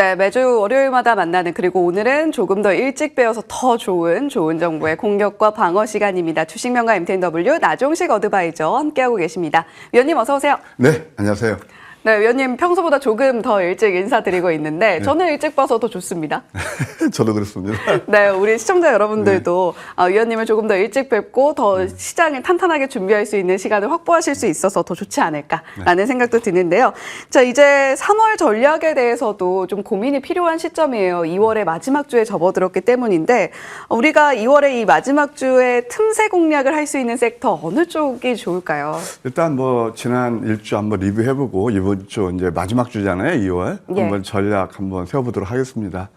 네, 매주 월요일마다 만나는 그리고 오늘은 조금 더 일찍 배워서 더 좋은 정보의 공격과 방어 시간입니다. 주식명가 MTNW 나종식 어드바이저 함께하고 계십니다. 위원님 어서 오세요. 네, 안녕하세요. 네, 위원님 평소보다 조금 더 일찍 인사드리고 있는데 저는 일찍 봐서 더 좋습니다. 저도 그렇습니다. 네, 우리 시청자 여러분들도 위원님을 조금 더 일찍 뵙고 더 시장을 탄탄하게 준비할 수 있는 시간을 확보하실 수 있어서 더 좋지 않을까라는 생각도 드는데요. 자, 이제 3월 전략에 대해서도 좀 고민이 필요한 시점이에요. 2월의 마지막 주에 접어들었기 때문인데 우리가 2월에 이 마지막 주에 틈새 공략을 할 수 있는 섹터 어느 쪽이 좋을까요? 일단 뭐 지난 일주 한번 리뷰해보고 이번 주 이제 마지막 주잖아요, 2월. 예. 한번 전략 한번 세워보도록 하겠습니다.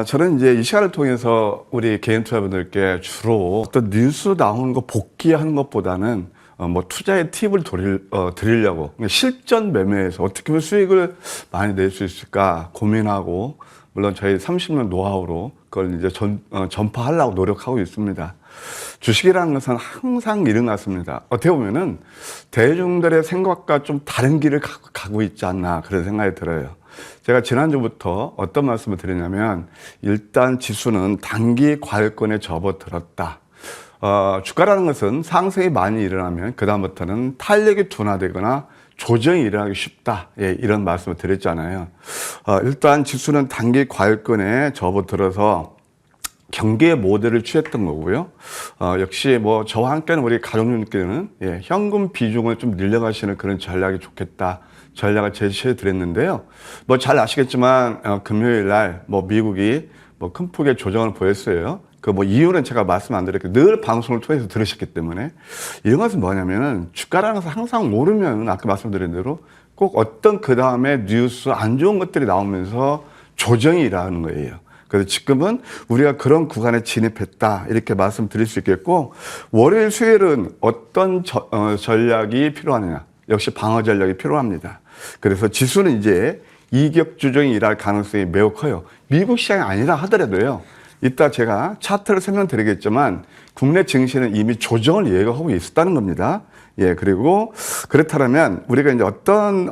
저는 이제 이 시간을 통해서 우리 개인 투자분들께 주로 어떤 뉴스 나오는 거 복귀하는 것보다는 뭐 투자의 팁을 드리려고 실전 매매에서 어떻게 하면 수익을 많이 낼 수 있을까 고민하고 물론 저희 30년 노하우로 그걸 이제 전파하려고 노력하고 있습니다. 주식이라는 것은 항상 일어났습니다. 어떻게 보면은 대중들의 생각과 좀 다른 길을 가고 있지 않나 그런 생각이 들어요. 제가 지난주부터 어떤 말씀을 드리냐면 일단 지수는 단기 과열권에 접어들었다. 주가라는 것은 상승이 많이 일어나면 그다음부터는 탄력이 둔화되거나 조정이 일어나기 쉽다. 예, 이런 말씀을 드렸잖아요. 일단 지수는 단기 과열권에 접어들어서 경계 모델을 취했던 거고요. 역시 뭐 저와 함께는 우리 가족님께는 현금 비중을 좀 늘려가시는 그런 전략이 좋겠다. 전략을 제시해 드렸는데요. 뭐 잘 아시겠지만 금요일 날 뭐 미국이 뭐 큰 폭의 조정을 보였어요. 그 뭐 이유는 제가 말씀 안 드렸고 늘 방송을 통해서 들으셨기 때문에 이런 것은 뭐냐면은 주가라는 것은 항상 오르면 아까 말씀드린 대로 꼭 어떤 그 다음에 뉴스 안 좋은 것들이 나오면서 조정이 일어나는 거예요. 그래서 지금은 우리가 그런 구간에 진입했다 이렇게 말씀드릴 수 있겠고 월요일 수요일은 어떤 전략이 필요하느냐 역시 방어 전략이 필요합니다. 그래서 지수는 이제 이격 조정이 일어날 가능성이 매우 커요. 미국 시장이 아니라 하더라도요. 이따 제가 차트를 설명드리겠지만 국내 증시는 이미 조정을 예고하고 있었다는 겁니다. 예, 그리고 그렇다면 우리가 이제 어떤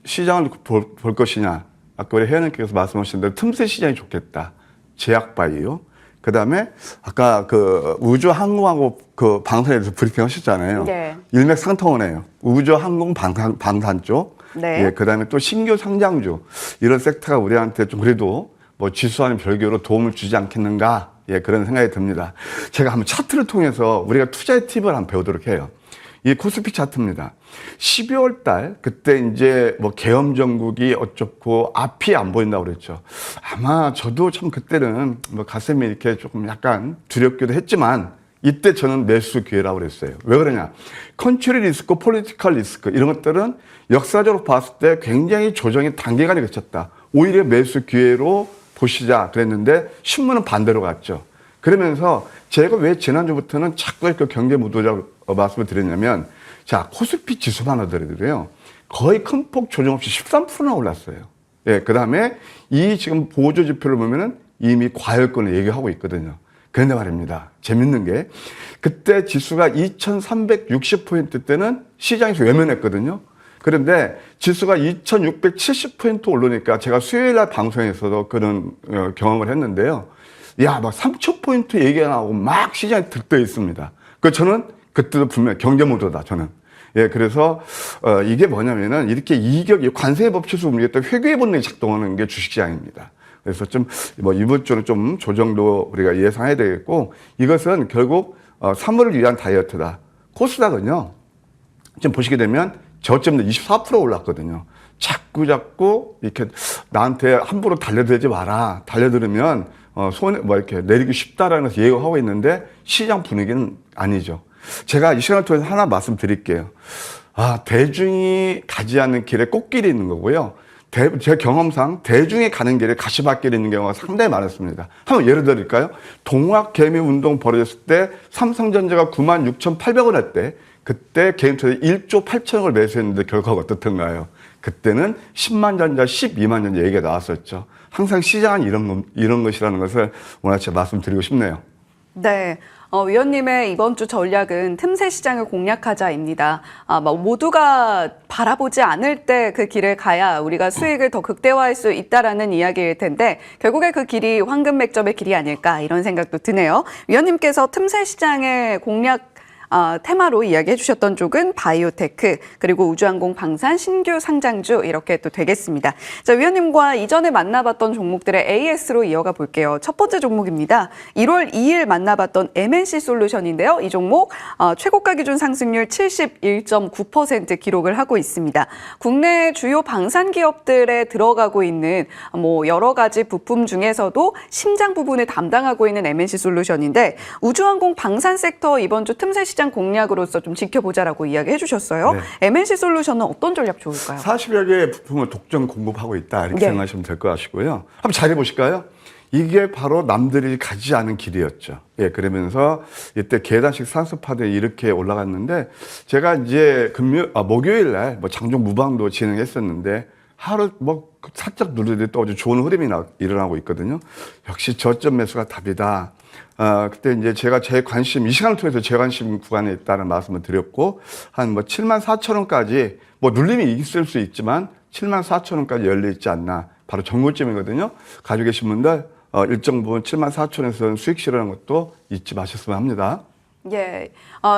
시장을 볼 것이냐. 아까 우리 회원님께서 말씀하신 대로 틈새 시장이 좋겠다. 제약바이오. 그 다음에 아까 그 우주항공하고 그 방산에 대해서 브리핑 하셨잖아요. 네. 일맥상통하네요. 우주항공 방산 쪽. 네. 예, 그 다음에 또 신규 상장주. 이런 섹터가 우리한테 좀 그래도 뭐 지수와는 별개로 도움을 주지 않겠는가. 예, 그런 생각이 듭니다. 제가 한번 차트를 통해서 우리가 투자의 팁을 한번 배우도록 해요. 이 코스피 차트입니다. 12월 달, 그때 이제 뭐 계엄 정국이 어쩌고 앞이 안 보인다고 그랬죠. 아마 저도 참 그때는 뭐 가슴이 이렇게 조금 약간 두렵기도 했지만 이때 저는 매수 기회라고 그랬어요. 왜 그러냐. 컨트리 리스크, 폴리티컬 리스크 이런 것들은 역사적으로 봤을 때 굉장히 조정이 단기간에 그쳤다. 오히려 매수 기회로 보시자 그랬는데 신문은 반대로 갔죠. 그러면서 제가 왜 지난주부터는 자꾸 이렇게 경제 무도자 말씀을 드렸냐면 자, 코스피 지수만 하더라도요. 거의 큰 폭 조정 없이 13%나 올랐어요. 예, 그 다음에 이 지금 보조 지표를 보면은 이미 과열권을 얘기하고 있거든요. 그런데 말입니다. 재밌는 게 그때 지수가 2360포인트 때는 시장에서 외면했거든요. 그런데 지수가 2670포인트 오르니까 제가 수요일 날 방송에서도 그런 경험을 했는데요. 야, 막 3000포인트 얘기가 나오고 막 시장이 들떠 있습니다. 그 저는 그때도 분명 경제 모드다, 저는. 예, 그래서, 이게 뭐냐면은 이렇게 관세의 법칙에서 움직였던 회귀의 본능이 작동하는 게 주식시장입니다. 그래서 좀, 뭐 이번 주는 좀 조정도 우리가 예상해야 되겠고 이것은 결국, 3월을 위한 다이어트다. 코스닥은요, 지금 보시게 되면 저점도 24% 올랐거든요. 자꾸 이렇게 나한테 함부로 달려들지 마라. 달려들으면 손에 뭐 이렇게 내리기 쉽다라는 것을 예고하고 있는데 시장 분위기는 아니죠. 제가 이 시간을 통해서 하나 말씀드릴게요. 대중이 가지 않는 길에 꽃길이 있는 거고요. 제 경험상 대중이 가는 길에 가시밭길이 있는 경우가 상당히 많았습니다. 한번 예를 들을까요? 동학개미 운동 벌어졌을 때 삼성전자가 96,800원 할 때 그때 개인 투자 1조 8천억을 매수했는데 결과가 어떻던가요? 그때는 10만 전자, 12만 전자 얘기가 나왔었죠. 항상 시장은 이런 것이라는 것을 오늘 제가 말씀드리고 싶네요. 네. 위원님의 이번 주 전략은 틈새 시장을 공략하자입니다. 모두가 바라보지 않을 때 그 길을 가야 우리가 수익을 더 극대화할 수 있다라는 이야기일 텐데 결국에 그 길이 황금 맥점의 길이 아닐까 이런 생각도 드네요. 위원님께서 틈새 시장의 공략 테마로 이야기해 주셨던 쪽은 바이오테크 그리고 우주항공 방산 신규 상장주 이렇게 또 되겠습니다. 자, 위원님과 이전에 만나봤던 종목들의 AS로 이어가 볼게요. 첫 번째 종목입니다. 1월 2일 만나봤던 MNC 솔루션인데요. 이 종목 최고가 기준 상승률 71.9% 기록을 하고 있습니다. 국내 주요 방산 기업들에 들어가고 있는 여러 가지 부품 중에서도 심장 부분을 담당하고 있는 MNC 솔루션인데 우주항공 방산 섹터 이번 주 틈새 시장 공략으로서 좀 지켜보자라고 이야기해 주셨어요. 네. MNC 솔루션은 어떤 전략 좋을까요? 40여 개의 부품을 독점 공급하고 있다 이렇게 네. 생각하시면 될 것 같고요. 한번 잘해 보실까요? 이게 바로 남들이 가지 않은 길이었죠. 예, 그러면서 이때 계단식 상승파대 이렇게 올라갔는데 제가 이제 목요일 날 장중 무방도 진행했었는데 하루 살짝 누르더니 또 아주 좋은 흐름이 일어나고 있거든요. 역시 저점 매수가 답이다. 그때 이제 제가 제 관심, 이 시간을 통해서 제 관심 구간에 있다는 말씀을 드렸고, 한 74,000원까지, 눌림이 있을 수 있지만, 74,000원까지 열려있지 않나. 바로 정고점이거든요. 가지고 계신 분들, 일정 부분 74,000원에서 수익 실현하는 것도 잊지 마셨으면 합니다. 예,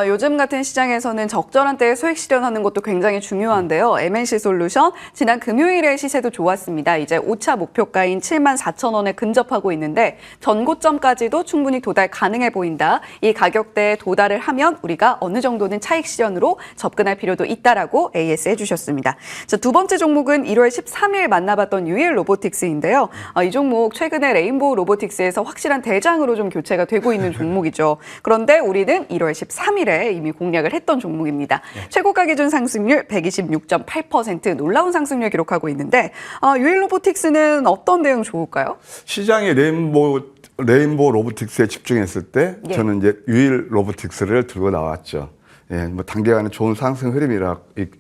요즘 같은 시장에서는 적절한 때에 수익 실현하는 것도 굉장히 중요한데요. MNC 솔루션 지난 금요일의 시세도 좋았습니다. 이제 5차 목표가인 74,000원에 근접하고 있는데 전고점까지도 충분히 도달 가능해 보인다. 이 가격대에 도달을 하면 우리가 어느 정도는 차익 실현으로 접근할 필요도 있다라고 AS 해주셨습니다. 자, 두 번째 종목은 1월 13일 만나봤던 유일 로보틱스인데요. 이 종목 최근에 레인보우 로보틱스에서 확실한 대장으로 좀 교체가 되고 있는 종목이죠. 그런데 우리는 1월 13일에 이미 공략을 했던 종목입니다. 네. 최고가 기준 상승률 126.8% 놀라운 상승률 기록하고 있는데 유일 로보틱스는 어떤 대응 좋을까요? 시장의 레인보우 로보틱스에 집중했을 때 저는 이제 유일 로보틱스를 들고 나왔죠. 예, 단기간에 좋은 상승 흐름이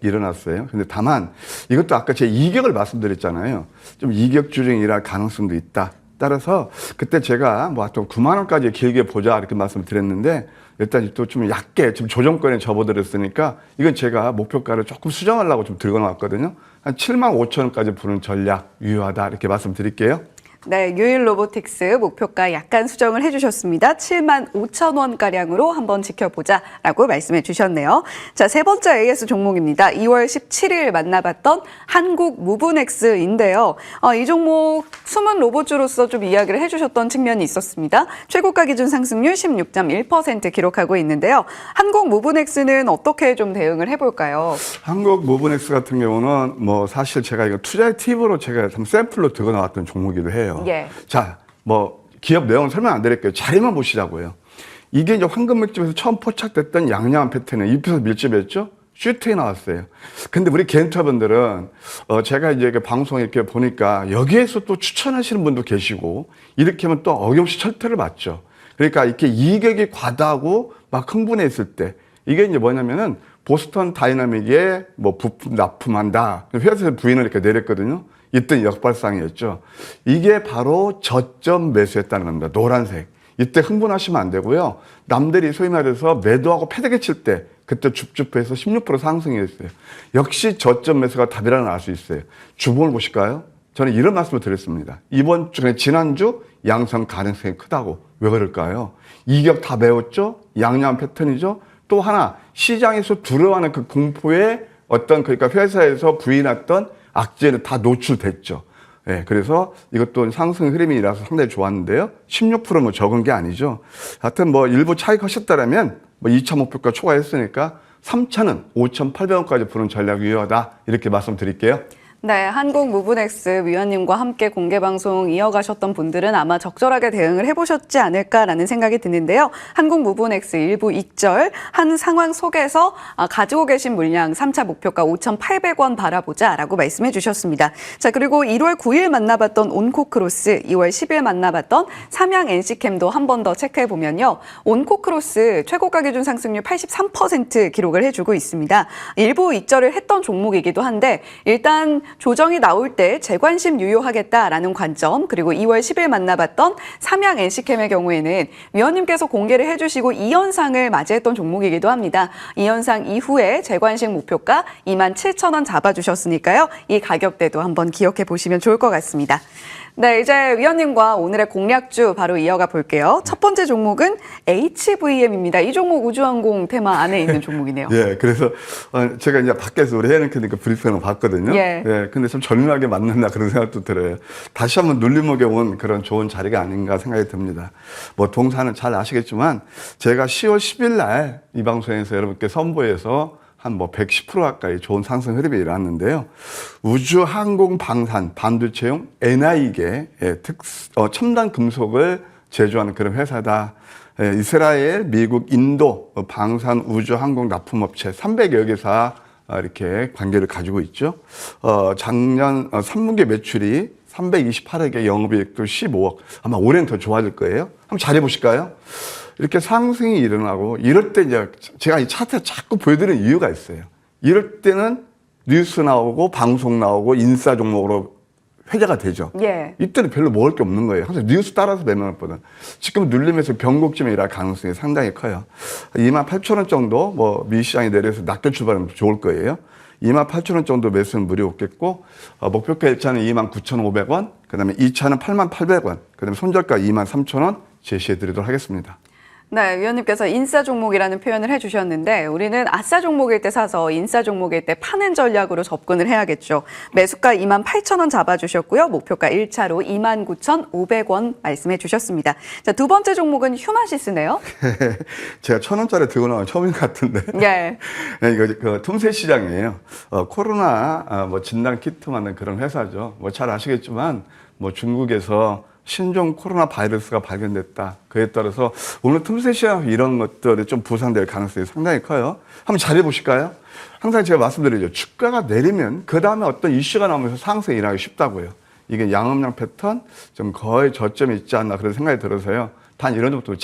일어났어요. 근데 다만 이것도 아까 제 이격을 말씀드렸잖아요. 좀 이격주ring이랄 가능성도 있다. 따라서 그때 제가 하여튼 9만 원까지 길게 보자 이렇게 말씀을 드렸는데 일단 또 좀 얕게 지금 조정권에 접어들었으니까 이건 제가 목표가를 조금 수정하려고 좀 들고 나왔거든요. 한 7만 5천 원까지 부는 전략 유효하다 이렇게 말씀드릴게요. 네, 유일 로보틱스 목표가 약간 수정을 해주셨습니다. 7만 5천 원가량으로 한번 지켜보자라고 말씀해 주셨네요. 자, 세 번째 AS 종목입니다. 2월 17일 만나봤던 한국 무브넥스인데요. 이 종목 숨은 로봇주로서 좀 이야기를 해주셨던 측면이 있었습니다. 최고가 기준 상승률 16.1% 기록하고 있는데요. 한국 무브넥스는 어떻게 좀 대응을 해볼까요? 한국 무브넥스 같은 경우는 사실 제가 이거 투자의 팁으로 제가 샘플로 들고 나왔던 종목이기도 해요. 예. 자, 기업 내용은 설명 안 드릴게요. 자리만 보시자고요. 이게 이제 황금 맥점에서 처음 포착됐던 양양한 패턴에 입에서 밀집했죠? 슈트에 나왔어요. 근데 우리 개인투자분들은 제가 이제 방송 이렇게 보니까 여기에서 또 추천하시는 분도 계시고 이렇게 하면 또 어김없이 철퇴를 맞죠. 그러니까 이렇게 이격이 과다하고 막 흥분해 있을 때 이게 이제 뭐냐면은 보스턴 다이나믹에 부품 납품한다. 회사에서 부인을 이렇게 내렸거든요. 이때 역발상이었죠. 이게 바로 저점 매수했다는 겁니다. 노란색. 이때 흥분하시면 안 되고요. 남들이 소위 말해서 매도하고 패대기 칠 때 그때 줍줍해서 16% 상승했어요. 역시 저점 매수가 답이라는 걸 알 수 있어요. 주봉을 보실까요? 저는 이런 말씀을 드렸습니다. 이번 주, 지난주 양성 가능성이 크다고. 왜 그럴까요? 이격 다 배웠죠? 양양 패턴이죠? 또 하나, 시장에서 두려워하는 그 공포에 그러니까 회사에서 부인했던 악재는 다 노출됐죠. 예, 그래서 이것도 상승 흐름이라서 상당히 좋았는데요. 16% 적은 게 아니죠. 하여튼 일부 차익 하셨다라면 2차 목표가 초과했으니까 3차는 5,800원까지 부는 전략이 유효하다. 이렇게 말씀드릴게요. 네, 한국 무브넥스 위원님과 함께 공개방송 이어가셨던 분들은 아마 적절하게 대응을 해보셨지 않을까라는 생각이 드는데요. 한국 무브넥스 일부 익절 한 상황 속에서 가지고 계신 물량 3차 목표가 5,800원 바라보자라고 말씀해 주셨습니다. 자, 그리고 1월 9일 만나봤던 온코크로스, 2월 10일 만나봤던 삼양 NC캠도 한 번 더 체크해보면요. 온코크로스 최고가 기준 상승률 83% 기록을 해주고 있습니다. 일부 익절을 했던 종목이기도 한데 일단 조정이 나올 때 재관심 유효하겠다라는 관점, 그리고 2월 10일 만나봤던 삼양 NC캠의 경우에는 위원님께서 공개를 해주시고 2연상을 맞이했던 종목이기도 합니다. 2연상 이후에 재관심 목표가 27,000원 잡아주셨으니까요. 이 가격대도 한번 기억해 보시면 좋을 것 같습니다. 네, 이제 위원님과 오늘의 공략주 바로 이어가 볼게요. 첫 번째 종목은 HVM입니다. 이 종목 우주항공 테마 안에 있는 종목이네요. 예, 그래서 제가 이제 밖에서 우리 해외는니까 브리핑을 봤거든요. 예. 근데 좀 절묘하게 맞는다 그런 생각도 들어요. 다시 한번 눌림목에 온 그런 좋은 자리가 아닌가 생각이 듭니다. 뭐 동사는 잘 아시겠지만 제가 10월 10일 날 이 방송에서 여러분께 선보여서 한 뭐 110% 가까이 좋은 상승 흐름이 일어났는데요. 우주, 항공, 방산, 반도체용 NI계 첨단 금속을 제조하는 그런 회사다. 이스라엘, 미국, 인도 방산, 우주, 항공 납품업체 300여 개사 이렇게 관계를 가지고 있죠. 작년 3분기 매출이 328억에 영업이익도 15억. 아마 올해는 더 좋아질 거예요. 한번 잘해 보실까요? 이렇게 상승이 일어나고 이럴 때 이제 제가 이 차트에 자꾸 보여드리는 이유가 있어요. 이럴 때는 뉴스 나오고 방송 나오고 인싸 종목으로 회자가 되죠. 예. 이때는 별로 먹을 게 없는 거예요. 항상 뉴스 따라서 매매하거든. 지금 눌림에서 변곡점에 일할 가능성이 상당히 커요. 28,000원 정도 뭐 미시장이 내려서 낮게 출발하면 좋을 거예요. 28,000원 정도 매수는 무리 없겠고 목표가 1차는 29,500원, 그다음에 2차는 88,800원, 그다음에 손절가 23,000원 제시해 드리도록 하겠습니다. 네, 위원님께서 인싸 종목이라는 표현을 해주셨는데 우리는 아싸 종목일 때 사서 인싸 종목일 때 파는 전략으로 접근을 해야겠죠. 매수가 28,000원 잡아주셨고요. 목표가 1차로 29,500원 말씀해 주셨습니다. 자, 두 번째 종목은 휴마시스네요. 제가 1,000원짜리 들고 나온 처음인 것 같은데. 예. 네, 이거 그 틈새 시장이에요. 코로나 뭐 진단 키트 만든 그런 회사죠. 뭐 잘 아시겠지만 뭐 중국에서 신종 코로나 바이러스가 발견됐다. 그에 따라서 오늘 틈새 시장 이런 것들이 좀 부상될 가능성이 상당히 커요. 한번 잘해 보실까요? 항상 제가 말씀드리죠. 주가가 내리면 그 다음에 어떤 이슈가 나오면서 상승이 일어나기 쉽다고요. 이게 양음양 패턴 좀 거의 저점이 있지 않나 그런 생각이 들어서요. 단 이런 것도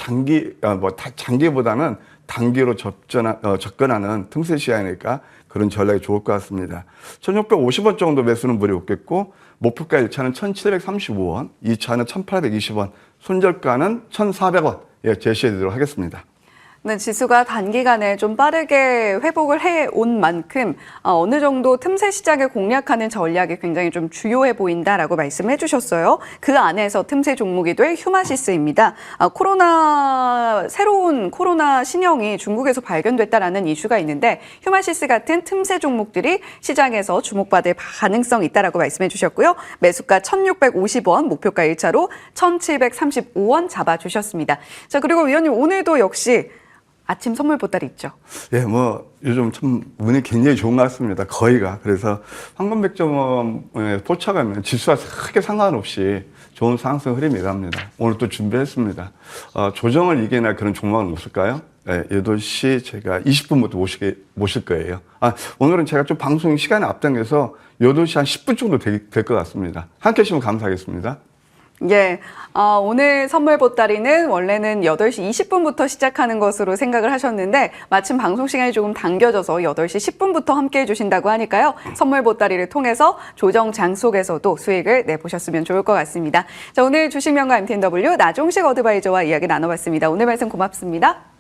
장기보다는 단기로 접근하는 틈새 시장이니까 그런 전략이 좋을 것 같습니다. 1,650원 정도 매수는 무리 없겠고 목표가 1차는 1,735원, 2차는 1,820원, 손절가는 1,400원 제시해 드리도록 하겠습니다. 네, 지수가 단기간에 좀 빠르게 회복을 해온 만큼 어느 정도 틈새 시장을 공략하는 전략이 굉장히 좀 주요해 보인다라고 말씀해 주셨어요. 그 안에서 틈새 종목이 될 휴마시스입니다. 새로운 코로나 신형이 중국에서 발견됐다라는 이슈가 있는데 휴마시스 같은 틈새 종목들이 시장에서 주목받을 가능성이 있다라고 말씀해 주셨고요. 매수가 1,650원, 목표가 1차로 1,735원 잡아주셨습니다. 자, 그리고 위원님 오늘도 역시 아침 선물 보따리 있죠? 예, 뭐 요즘 참 운이 굉장히 좋은 것 같습니다. 거의가. 그래서 황금백점에 포착하면 지수와 크게 상관없이 좋은 상승 흐름이 일어납니다. 오늘 또 준비했습니다. 조정을 이겨낼 그런 종목은 없을까요? 네, 8시 제가 20분부터 모실 거예요. 오늘은 제가 좀 방송 시간에 앞당겨서 8시 한 10분 정도 될 것 같습니다. 함께 해주시면 감사하겠습니다. 예, 오늘 선물 보따리는 원래는 8시 20분부터 시작하는 것으로 생각을 하셨는데 마침 방송 시간이 조금 당겨져서 8시 10분부터 함께 해주신다고 하니까요. 선물 보따리를 통해서 조정 장 속에서도 수익을 내보셨으면 좋을 것 같습니다. 자, 오늘 주식명가 MTNW 나종식 어드바이저와 이야기 나눠봤습니다. 오늘 말씀 고맙습니다.